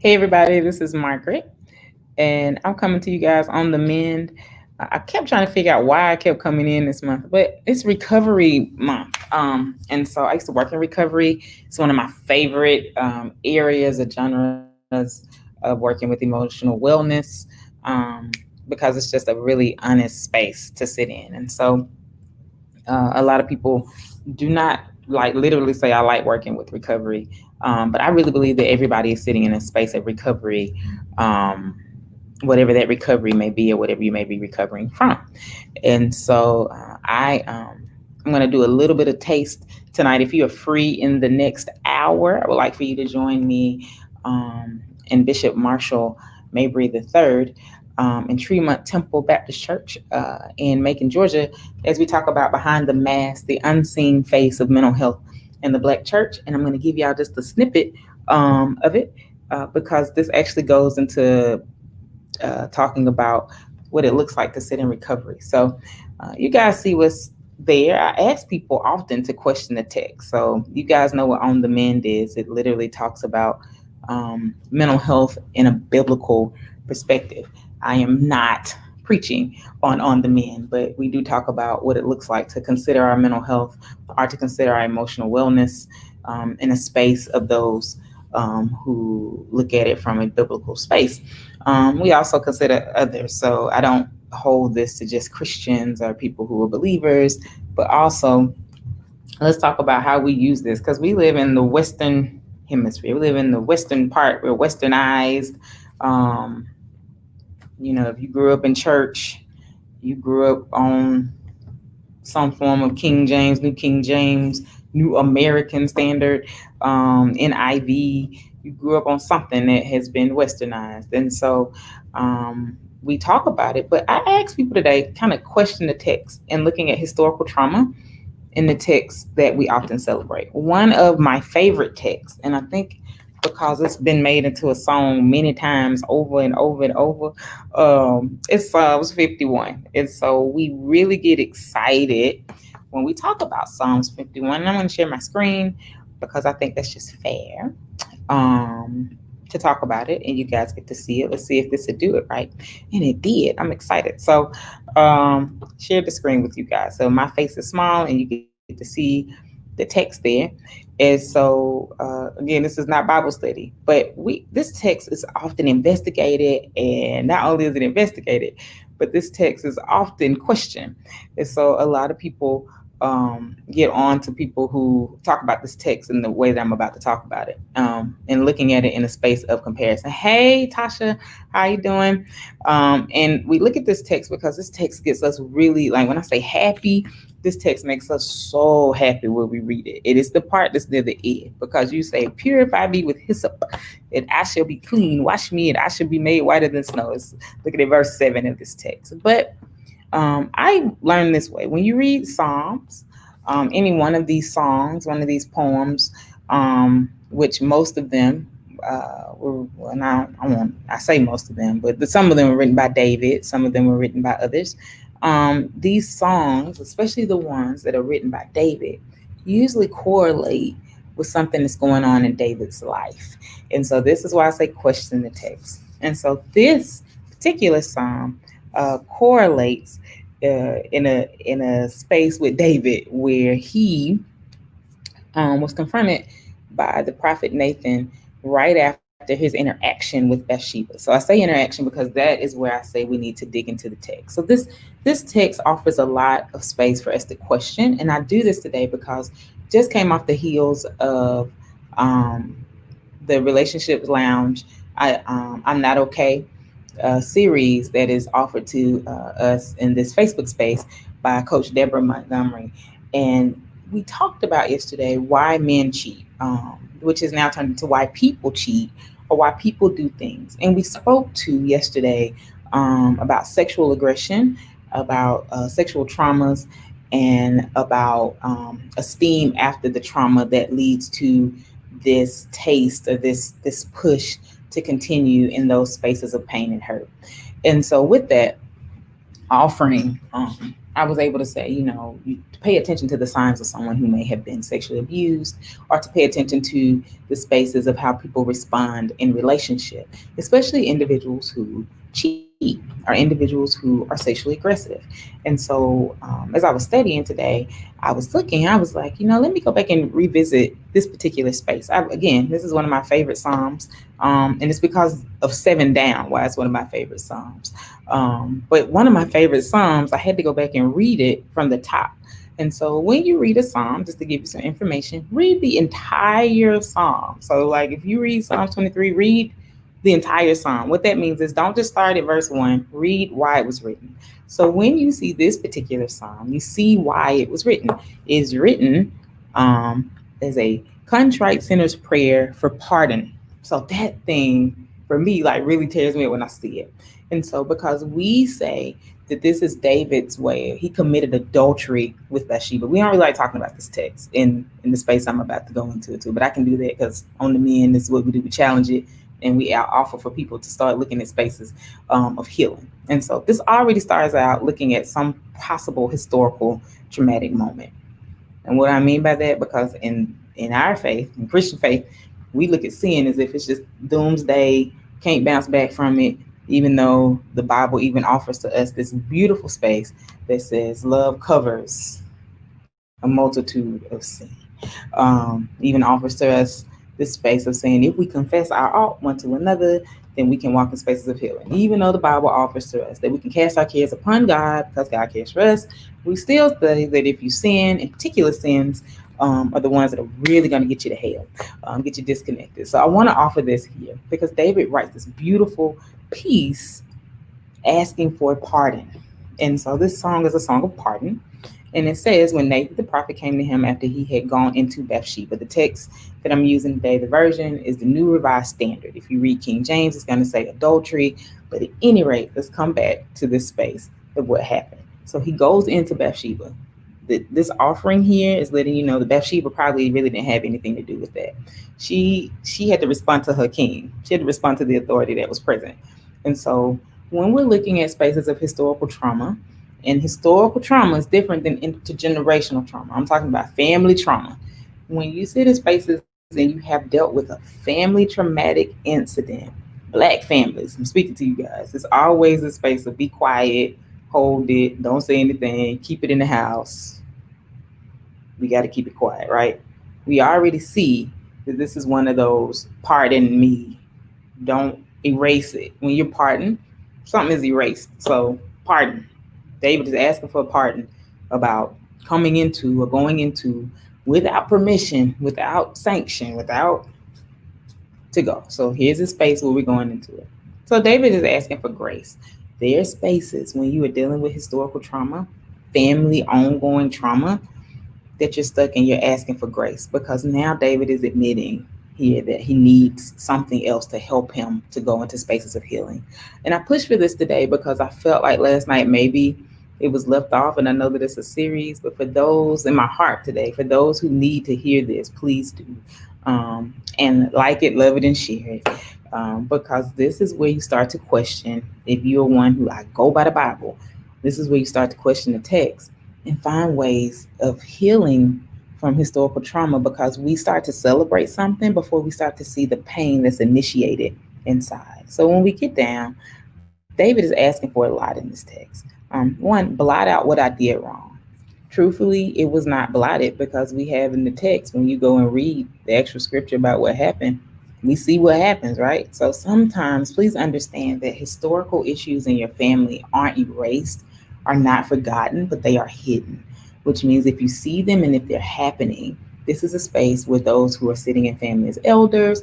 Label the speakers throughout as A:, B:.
A: Hey, everybody, this is Margaret, and I'm coming to you guys on the mend. I kept trying to figure out why I kept coming in this month, but it's recovery month. And so I used to work in recovery. It's one of my favorite areas or genres of working with emotional wellness because it's just a really honest space to sit in. And so a lot of people do not like literally say I like working with recovery, but I really believe that everybody is sitting in a space of recovery, um, whatever that recovery may be or whatever you may be recovering from. And so I'm going to do a little bit of taste tonight. If you are free in the next hour, I would like for you to join me in Bishop Marshall Mabry III in Tremont Temple Baptist Church in Macon, Georgia, as we talk about behind the mask, the unseen face of mental health in the Black church. And I'm going to give y'all just a snippet of it because this actually goes into talking about what it looks like to sit in recovery. So you guys see what's there. I ask people often to question the text. So you guys know what On the Mend is. It literally talks about mental health in a biblical perspective. I am not preaching on the mend, but we do talk about what it looks like to consider our mental health or to consider our emotional wellness in a space of those who look at it from a biblical space. We also consider others. So I don't hold this to just Christians or people who are believers, but also let's talk about how we use this because we live in the Western hemisphere. We live in the Western part. We're Westernized. Um, if you grew up in church, you grew up on some form of King James, New King James, New American Standard, NIV. You grew up on something that has been westernized. And so we talk about it. But I ask people today kind of question the text and looking at historical trauma in the texts that we often celebrate. One of my favorite texts, and I think because it's been made into a song many times over and over and over, it's Psalms 51. And so we really get excited when we talk about Psalms 51. And I'm going to share my screen because I think that's just fair to talk about it and you guys get to see it. Let's see if this would do it right. And it did. I'm excited. So share the screen with you guys. So my face is small and you get to see the text there. And so again, this is not Bible study, but this text is often investigated, and not only is it investigated, but this text is often questioned. And so a lot of people get on to people who talk about this text in the way that I'm about to talk about it, and looking at it in a space of comparison. Hey, Tasha, how you doing? And we look at this text because this text gets us really, like when I say happy, this text makes us so happy when we read it. It is the part that's near the end because you say, "Purify me with hyssop, and I shall be clean. Wash me, and I shall be made whiter than snow." Look at it, verse 7 of this text. But I learned this way: when you read Psalms, any one of these songs, one of these poems, which most of them were, well, now I say most of them, but some of them were written by David, some of them were written by others. These songs, especially the ones that are written by David, usually correlate with something that's going on in David's life. And so this is why I say question the text. And so this particular psalm correlates in a space with David where he was confronted by the prophet Nathan right after his interaction with Bathsheba. So I say interaction because that is where I say we need to dig into the text. So this text offers a lot of space for us to question, and I do this today because just came off the heels of the Relationships Lounge. I'm not okay series that is offered to us in this Facebook space by Coach Deborah Montgomery. And we talked about yesterday why men cheat, which is now turned into why people cheat or why people do things. And we spoke to yesterday about sexual aggression, about sexual traumas, and about esteem after the trauma that leads to this taste or this push to continue in those spaces of pain and hurt. And so with that offering, I was able to say, to pay attention to the signs of someone who may have been sexually abused, or to pay attention to the spaces of how people respond in relationship, especially individuals who cheat or individuals who are sexually aggressive. And so, as I was studying today, I was looking, I was like, let me go back and revisit this particular space. Again, this is one of my favorite Psalms, and it's because of Seven Down, why it's one of my favorite Psalms. But one of my favorite Psalms, I had to go back and read it from the top. And so when you read a Psalm, just to give you some information, read the entire Psalm. So like if you read Psalm 23, read the entire Psalm. What that means is don't just start at verse 1, read why it was written. So when you see this particular Psalm, you see why it was written. It's written as a contrite sinner's prayer for pardon. So that thing for me like really tears me up when I see it. And so because we say that this is David's way, he committed adultery with Bathsheba. We don't really like talking about this text in the space I'm about to go into too, but I can do that because on the men, this is what we do. We challenge it and we offer for people to start looking at spaces of healing. And so this already starts out looking at some possible historical traumatic moment. And what I mean by that, because in our faith, in Christian faith, we look at sin as if it's just doomsday, can't bounce back from it, even though the Bible even offers to us this beautiful space that says love covers a multitude of sin. Even offers to us this space of saying if we confess our ought one to another, then we can walk in spaces of healing. Even though the Bible offers to us that we can cast our cares upon God because God cares for us, we still say that if you sin, in particular sins, are the ones that are really going to get you to hell, get you disconnected. So I want to offer this here because David writes this beautiful piece asking for pardon. And so this song is a song of pardon. And it says, when Nathan the prophet came to him after he had gone into Bathsheba. The text that I'm using today, the version, is the New Revised Standard. If you read King James, it's going to say adultery. But at any rate, let's come back to this space of what happened. So he goes into Bathsheba. This offering here is letting you know that Bathsheba probably really didn't have anything to do with that. She had to respond to her king. She had to respond to the authority that was present. And so when we're looking at spaces of historical trauma, and historical trauma is different than intergenerational trauma. I'm talking about family trauma. When you sit in spaces and you have dealt with a family traumatic incident, Black families, I'm speaking to you guys, it's always a space of be quiet, hold it, don't say anything, keep it in the house. We got to keep it quiet, right? We already see that this is one of those pardon me, don't erase it. When you're pardoned, something is erased. So pardon. David is asking for a pardon about coming into or going into without permission, without sanction, without to go. So here's a space where we're going into it. So David is asking for grace. There are spaces when you are dealing with historical trauma, family ongoing trauma, that you're stuck and you're asking for grace because now David is admitting here that he needs something else to help him to go into spaces of healing. And I pushed for this today because I felt like last night maybe it was left off, and I know that it's a series, but for those in my heart today, for those who need to hear this, please do. And like it, love it, and share it. Because this is where you start to question if you're one who I go by the Bible. This is where you start to question the text and find ways of healing from historical trauma because we start to celebrate something before we start to see the pain that's initiated inside. So when we get down, David is asking for a lot in this text. One, blot out what I did wrong. Truthfully, it was not blotted because we have in the text, when you go and read the actual scripture about what happened, we see what happens, right? So sometimes please understand that historical issues in your family aren't erased, are not forgotten, but they are hidden, which means if you see them and if they're happening, this is a space where those who are sitting in family as elders,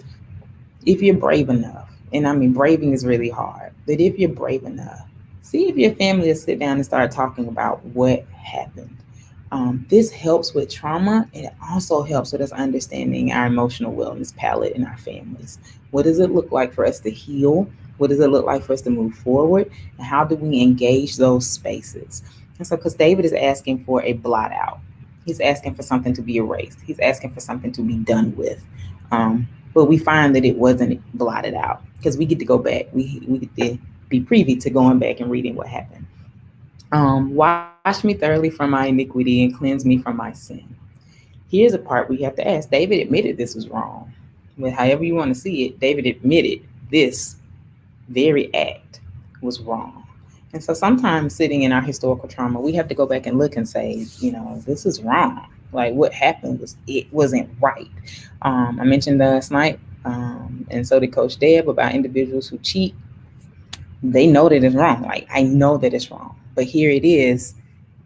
A: if you're brave enough, and I mean, braving is really hard, but if you're brave enough, see if your family will sit down and start talking about what happened. This helps with trauma, and it also helps with us understanding our emotional wellness palette in our families. What does it look like for us to heal? What does it look like for us to move forward? And how do we engage those spaces? And so, because David is asking for a blot out, he's asking for something to be erased. He's asking for something to be done with. But we find that it wasn't blotted out because we get to go back. We get to be privy to going back and reading what happened. Why Wash me thoroughly from my iniquity and cleanse me from my sin. Here's a part we have to ask. David admitted this was wrong. Well, however you want to see it, David admitted this very act was wrong. And so sometimes sitting in our historical trauma, we have to go back and look and say, this is wrong. Like what happened it wasn't right. I mentioned last night, and so did Coach Deb, about individuals who cheat. They know that it's wrong. Like I know that it's wrong. But here it is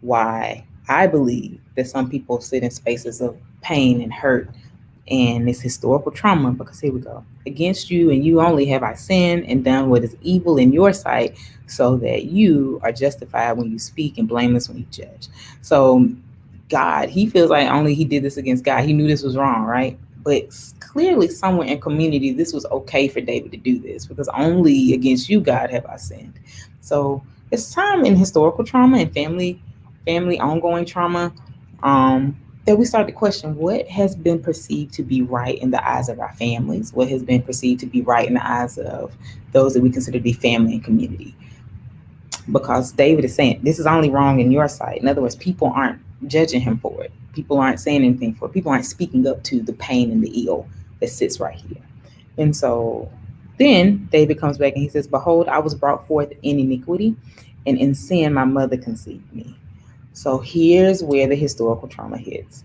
A: why I believe that some people sit in spaces of pain and hurt and this historical trauma, because here we go. Against you and you only have I sinned and done what is evil in your sight, so that you are justified when you speak and blameless when you judge. So God, he feels like only he did this against God. He knew this was wrong, right? But clearly somewhere in community, this was okay for David to do this, because only against you, God, have I sinned. So it's time in historical trauma and family ongoing trauma, that we start to question what has been perceived to be right in the eyes of our families, what has been perceived to be right in the eyes of those that we consider to be family and community. Because David is saying this is only wrong in your sight. In other words, people aren't judging him for it. People aren't saying anything for it. People aren't speaking up to the pain and the ill that sits right here. And so then David comes back and he says, behold, I was brought forth in iniquity, and in sin my mother conceived me. So here's where the historical trauma hits.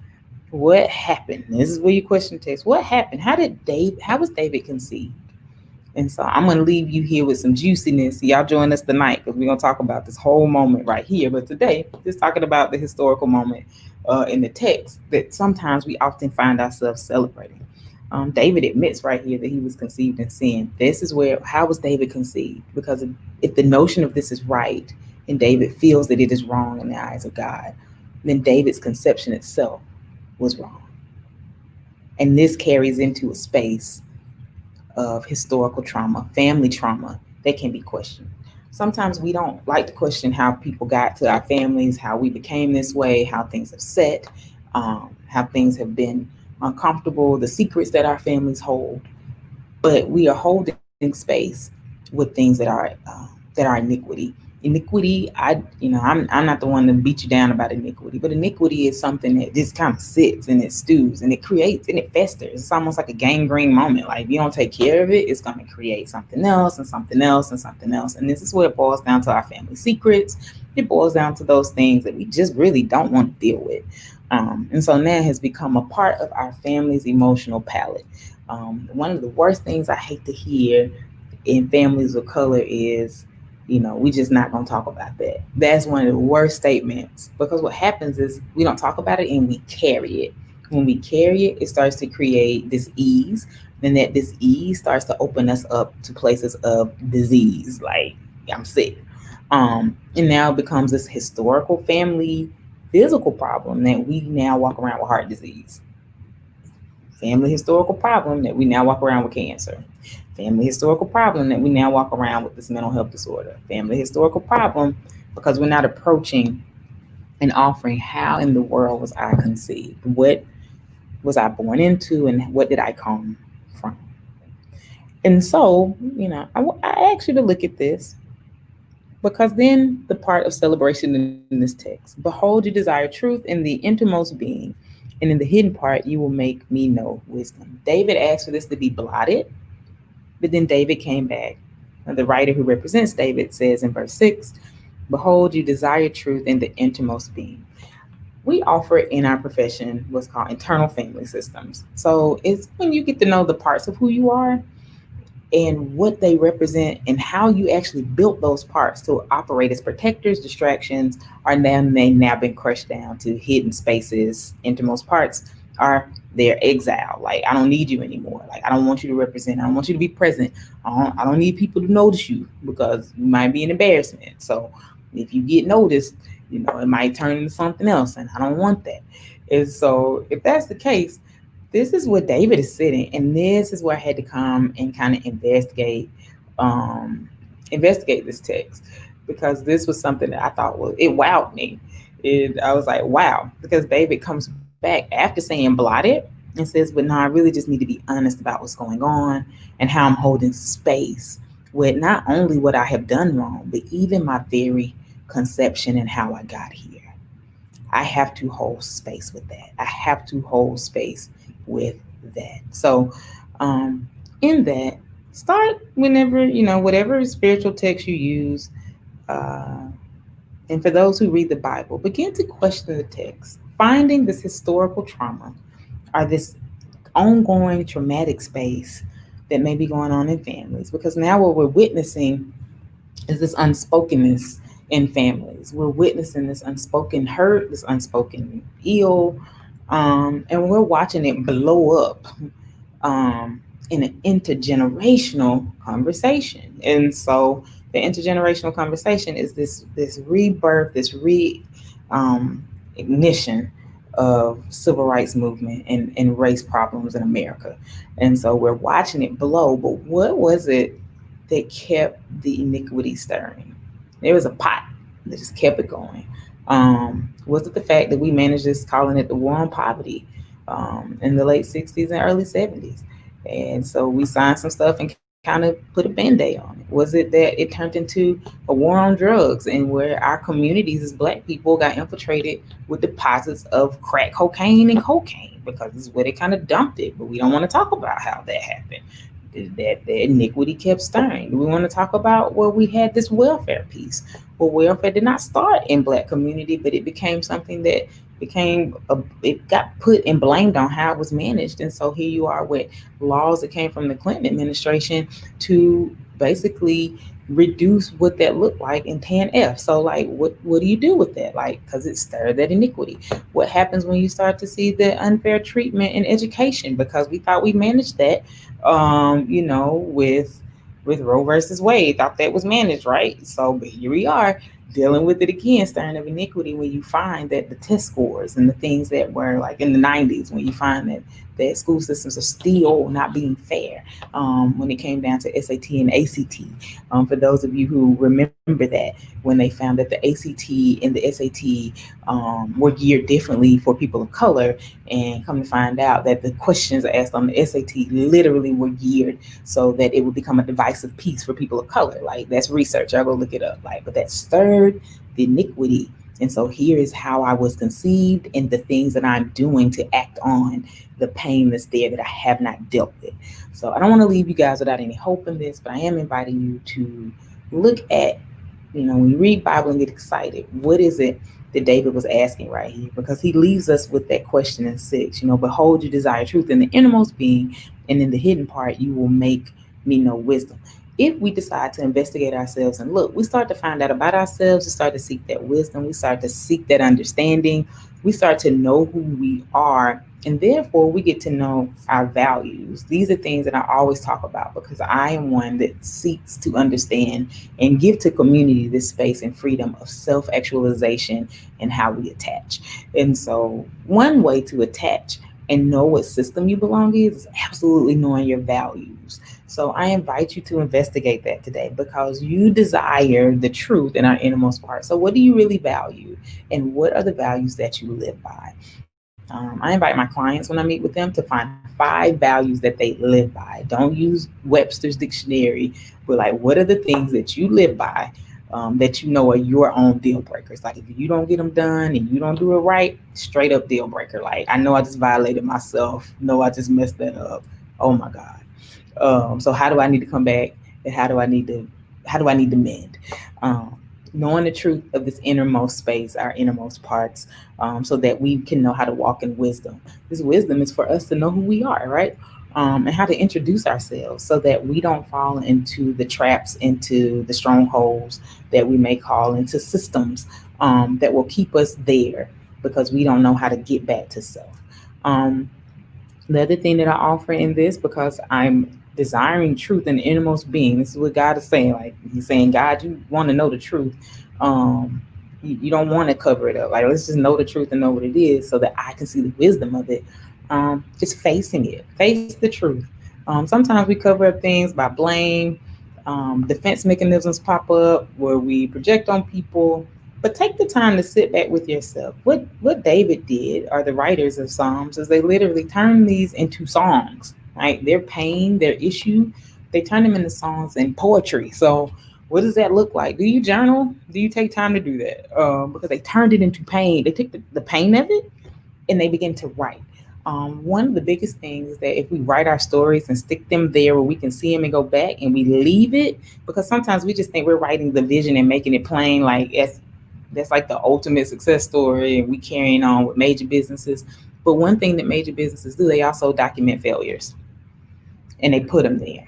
A: What happened? This is where your question takes. What happened? How was David conceived? And so I'm going to leave you here with some juiciness. Y'all join us tonight, because we're going to talk about this whole moment right here. But today, just talking about the historical moment in the text that sometimes we often find ourselves celebrating. David admits right here that he was conceived in sin. This is how was David conceived? Because if the notion of this is right, and David feels that it is wrong in the eyes of God, then David's conception itself was wrong. And this carries into a space of historical trauma, family trauma, that can be questioned. Sometimes we don't like to question how people got to our families, how we became this way, how things have set, how things have been uncomfortable, the secrets that our families hold. But we are holding space with things that are iniquity. Iniquity, I'm not the one to beat you down about iniquity, but iniquity is something that just kind of sits and it stews and it creates and it festers. It's almost like a gangrene moment. Like if you don't take care of it, it's going to create something else and something else and something else. And this is where it boils down to our family secrets. It boils down to those things that we just really don't want to deal with. And so now it has become a part of our family's emotional palette. One of the worst things I hate to hear in families of color is, we just not going to talk about that. That's one of the worst statements, because what happens is we don't talk about it and we carry it. When we carry it, it starts to create dis-ease, and that dis-ease starts to open us up to places of disease, like I'm sick. And now it becomes this historical family physical problem that we now walk around with heart disease. Family historical problem that we now walk around with cancer. Family historical problem that we now walk around with this mental health disorder. Family historical problem because we're not approaching and offering how in the world was I conceived? What was I born into, and what did I come from? And so, I ask you to look at this, because then the part of celebration in this text, behold, you desire truth in the innermost being, and in the hidden part, you will make me know wisdom. David asked for this to be blotted, but then David came back. And the writer who represents David says in verse 6, behold, you desire truth in the innermost being. We offer in our profession what's called internal family systems. So it's when you get to know the parts of who you are and what they represent and how you actually built those parts to operate as protectors, distractions, are now been crushed down to hidden spaces. Innermost parts are their exile. Like, I don't need you anymore. Like, I don't want you to represent. I don't want you to be present. I don't need people to notice you, because you might be an embarrassment. So if you get noticed, it might turn into something else, and I don't want that. And so if that's the case, this is where David is sitting, and this is where I had to come and kind of investigate this text, because this was something that I thought it wowed me. I was like, wow, because David comes back after saying blotted and says, but no, I really just need to be honest about what's going on and how I'm holding space with not only what I have done wrong, but even my very conception and how I got here. I have to hold space with that. I have to hold space with that. So, in that, start whenever, whatever spiritual text you use. Uh, and for those who read the Bible, begin to question the text, finding this historical trauma or this ongoing traumatic space that may be going on in families. Because now what we're witnessing is this unspokenness in families. We're witnessing this unspoken hurt, this unspoken ill, and we're watching it blow up in an intergenerational conversation. And so the intergenerational conversation is this rebirth, this ignition of civil rights movement and race problems in America. And so we're watching it blow, but what was it that kept the iniquity stirring? There was a pot that just kept it going. Was it the fact that we managed this, calling it the war on poverty, in the late 60s and early 70s? And so we signed some stuff and kind of put a band-aid on it. Was it that it turned into a war on drugs, and where our communities as Black people got infiltrated with deposits of crack cocaine and cocaine, because it's where they kind of dumped it, but we don't want to talk about how that happened. That the iniquity kept stirring. We want to talk about where we had this welfare piece. Well, welfare did not start in Black community, but it became something that it got put and blamed on how it was managed. And so here you are with laws that came from the Clinton administration to basically reduce what that looked like in TANF. So like, what do you do with that? Like, because it stirred that iniquity. What happens when you start to see the unfair treatment in education? Because we thought we managed that, with Roe versus Wade, thought that was managed, right? So, but here we are dealing with it again, stirring of iniquity, when you find that the test scores and the things that were like in the 90s, when you find that school systems are still not being fair, when it came down to SAT and ACT. For those of you who remember that, when they found that the ACT and the SAT were geared differently for people of color, and come to find out that the questions asked on the SAT literally were geared so that it would become a divisive piece for people of color. Like, that's research. I'll go look it up. Like, but that stirred the iniquity. And so here is how I was conceived and the things that I'm doing to act on the pain that's there that I have not dealt with. So I don't want to leave you guys without any hope in this, but I am inviting you to look at, when you read Bible and get excited, what is it that David was asking right here? Because he leaves us with that question in 6, behold, you desire truth in the innermost being, and in the hidden part, you will make me know wisdom. If we decide to investigate ourselves and look, we start to find out about ourselves, we start to seek that wisdom, we start to seek that understanding, we start to know who we are, and therefore we get to know our values. These are things that I always talk about, because I am one that seeks to understand and give to community this space and freedom of self-actualization and how we attach. And so one way to attach and know what system you belong is absolutely knowing your values. So I invite you to investigate that today, because you desire the truth in our innermost part. So what do you really value, and what are the values that you live by? I invite my clients, when I meet with them, to find 5 values that they live by. Don't use Webster's dictionary, but like, what are the things that you live by, that are your own deal breakers? Like, if you don't get them done and you don't do it right, straight up deal breaker. Like, I know I just violated myself. No, I just messed that up. Oh my God. So how do I need to come back, and how do I need to mend? Knowing the truth of this innermost space, our innermost parts, so that we can know how to walk in wisdom. This wisdom is for us to know who we are, right? And how to introduce ourselves so that we don't fall into the traps, into the strongholds that we may call into systems that will keep us there, because we don't know how to get back to self. The other thing that I offer in this, because I'm desiring truth in the innermost being, this is what God is saying. Like, he's saying, God, you want to know the truth. You don't want to cover it up. Like, let's just know the truth and know what it is, so that I can see the wisdom of it. Just facing it, face the truth. Sometimes we cover up things by blame. Defense mechanisms pop up where we project on people. But take the time to sit back with yourself. What David did, or the writers of Psalms, is they literally turn these into songs, right? Their pain, their issue, they turn them into songs and poetry. So What does that look like? Do you journal? Do you take time to do that? Because they turned it into pain. They took the pain of it and they begin to write. One of the biggest things is that if we write our stories and stick them there where we can see them and go back and we leave it, because sometimes we just think we're writing the vision and making it plain, like that's like the ultimate success story, and we carrying on with major businesses. But one thing that major businesses do, they also document failures and they put them there.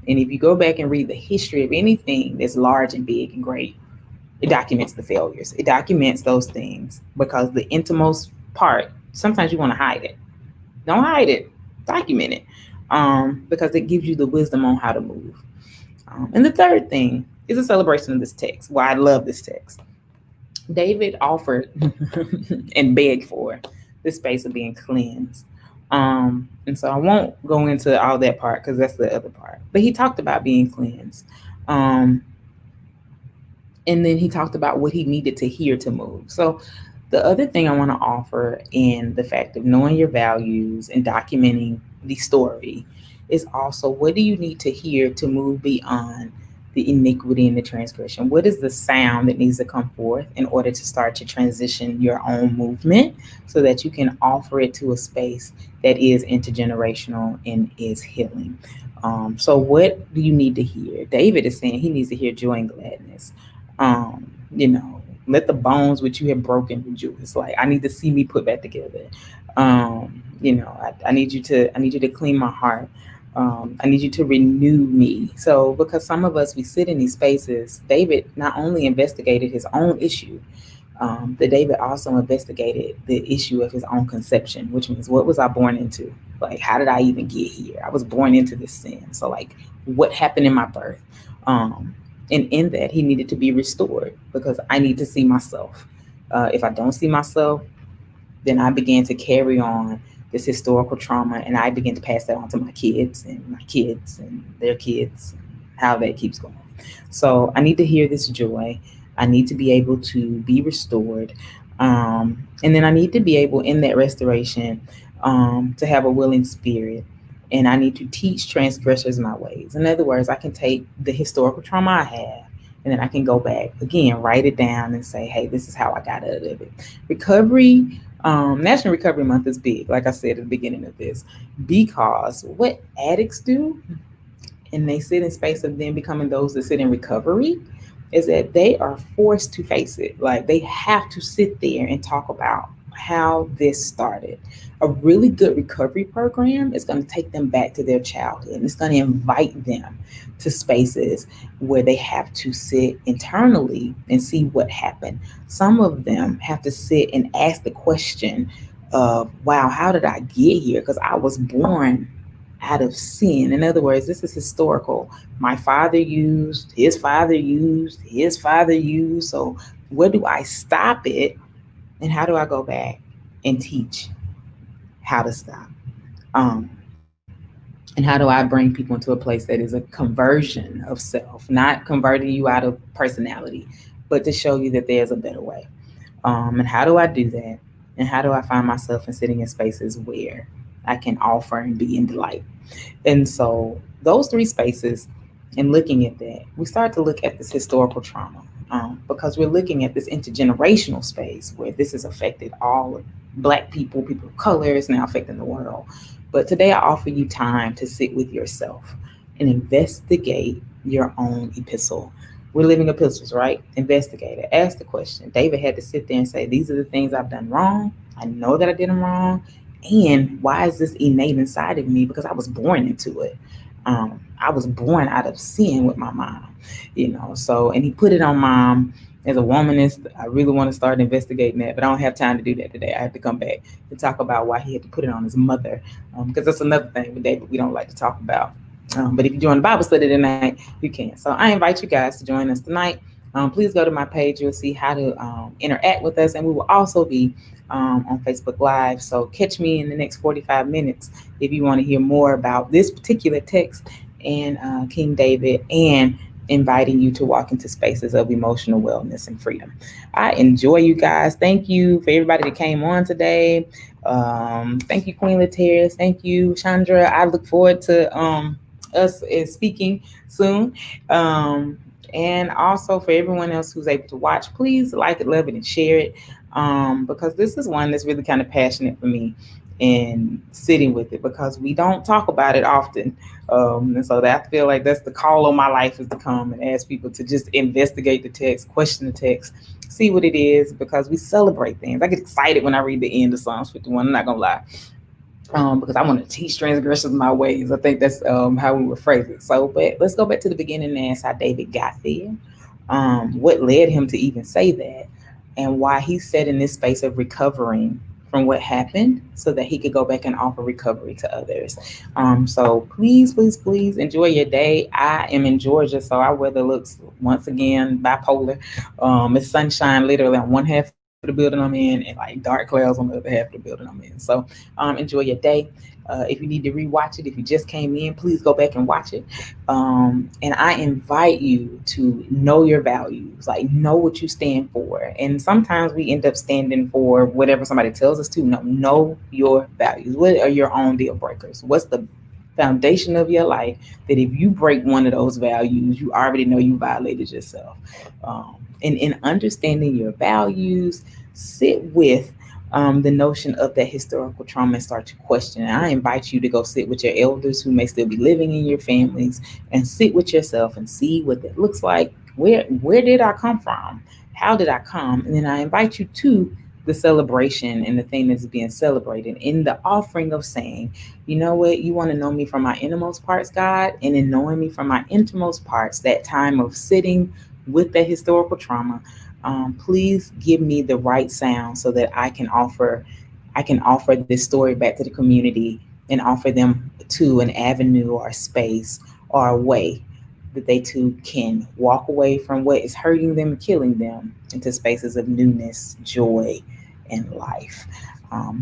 A: And if you go back and read the history of anything that's large and big and great, it documents the failures. It documents those things because the innermost part, sometimes you want to hide it. Don't hide it. Document it. Because it gives you the wisdom on how to move. And the third thing is a celebration of this text. Why I love this text. David offered and begged for the space of being cleansed. And so I won't go into all that part because that's the other part. But he talked about being cleansed. And then he talked about what he needed to hear to move. So the other thing I want to offer in the fact of knowing your values and documenting the story is also what do you need to hear to move beyond the iniquity and the transgression? What is the sound that needs to come forth in order to start to transition your own movement so that you can offer it to a space that is intergenerational and is healing? So what do you need to hear? David is saying he needs to hear joy and gladness. Let the bones which you have broken rejoice. Like I need to see me put back together. I need you to clean my heart. I need you to renew me. So because some of us we sit in these spaces, David not only investigated his own issue, but David also investigated the issue of his own conception, which means what was I born into? Like how did I even get here? I was born into this sin. So like what happened in my birth? And in that, he needed to be restored because I need to see myself. If I don't see myself, then I began to carry on this historical trauma and I begin to pass that on to my kids and their kids, and how that keeps going. So I need to hear this joy. I need to be able to be restored. And then I need to be able in that restoration to have a willing spirit and I need to teach transgressors my ways. In other words, I can take the historical trauma I have and then I can go back again, write it down and say, hey, this is how I got out of it. Recovery, National Recovery Month is big, like I said at the beginning of this, because what addicts do, and they sit in space of them becoming those that sit in recovery, is that they are forced to face it. Like they have to sit there and talk about how this started. A really good recovery program is going to take them back to their childhood and it's going to invite them to spaces where they have to sit internally and see what happened. Some of them have to sit and ask the question of, wow, how did I get here? Because I was born out of sin. In other words, this is historical. My father used, his father used, his father used. So where do I stop it? And how do I go back and teach how to stop? And how do I bring people into a place that is a conversion of self, not converting you out of personality, but to show you that there's a better way? And how do I do that? And how do I find myself in sitting in spaces where I can offer and be in delight? And so those three spaces, and looking at that, we start to look at this historical trauma because we're looking at this intergenerational space where this has affected all of Black people, people of color, is now affecting the world. But today I offer you time to sit with yourself and investigate your own epistle. We're living epistles, right? Investigate it. Ask the question. David had to sit there and say, these are the things I've done wrong. I know that I did them wrong. And why is this innate inside of me? Because I was born into it. I was born out of sin with my mom, So, and he put it on mom. As a womanist, I really want to start investigating that, but I don't have time to do that today. I have to come back to talk about why he had to put it on his mother, because that's another thing with David we don't like to talk about. But if you join the Bible study tonight, you can. So I invite you guys to join us tonight. Please go to my page. You'll see how to interact with us. And we will also be on Facebook Live. So catch me in the next 45 minutes if you want to hear more about this particular text and King David, and inviting you to walk into spaces of emotional wellness and freedom. I enjoy you guys. Thank you for everybody that came on today. Thank you, Queen Lateris. Thank you, Chandra. I look forward to us speaking soon. And also for everyone else who's able to watch, please like it, love it, and share it, because this is one that's really kind of passionate for me and sitting with it because we don't talk about it often. And so that I feel like that's the call on my life is to come and ask people to just investigate the text, question the text, see what it is, because we celebrate things. I get excited when I read the end of Psalms 51. I'm not gonna lie, because I want to teach transgressors my ways. I think that's how we would phrase it. So, but let's go back to the beginning and ask how David got there, what led him to even say that, and why he said in this space of recovering from what happened so that he could go back and offer recovery to others. So please, please, please enjoy your day. I am in Georgia, so our weather looks once again bipolar. It's sunshine literally on one half of the building I'm in and like dark clouds on the other half of the building I'm in. So enjoy your day. If you need to rewatch it, if you just came in, please go back and watch it. And I invite you to know your values, like know what you stand for. And sometimes we end up standing for whatever somebody tells us to. No, know your values. What are your own deal breakers? What's the foundation of your life that if you break one of those values, you already know you violated yourself? And in understanding your values, sit with the notion of that historical trauma and start to question it. I invite you to go sit with your elders who may still be living in your families and sit with yourself and see what that looks like. Where did I come from? How did I come? And then I invite you to the celebration and the thing that's being celebrated in the offering of saying, you know what, you want to know me from my innermost parts, God, and in knowing me from my innermost parts, that time of sitting with that historical trauma, please give me the right sound so that I can offer this story back to the community and offer them to an avenue or a space or a way that they too can walk away from what is hurting them and killing them into spaces of newness, joy, and life.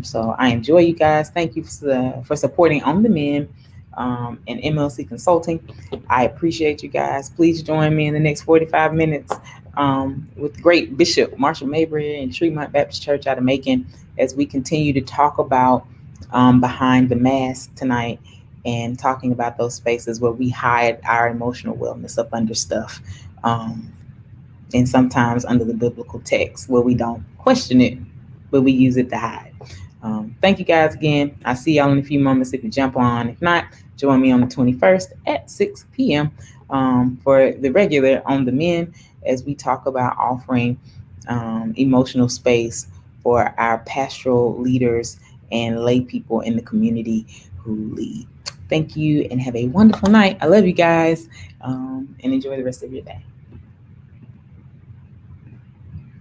A: So I enjoy you guys. Thank you for supporting On the Men and MLC Consulting. I appreciate you guys. Please join me in the next 45 minutes with great Bishop Marshall Mabry and Tremont Baptist Church out of Macon as we continue to talk about behind the mask tonight and talking about those spaces where we hide our emotional wellness up under stuff. And sometimes under the biblical text where we don't question it, but we use it to hide. Thank you guys again. I'll see y'all in a few moments if you jump on. If not, join me on the 21st at 6 p.m. For the regular On the Men as we talk about offering emotional space for our pastoral leaders and lay people in the community who lead. Thank you and have a wonderful night. I love you guys, and enjoy the rest of your day.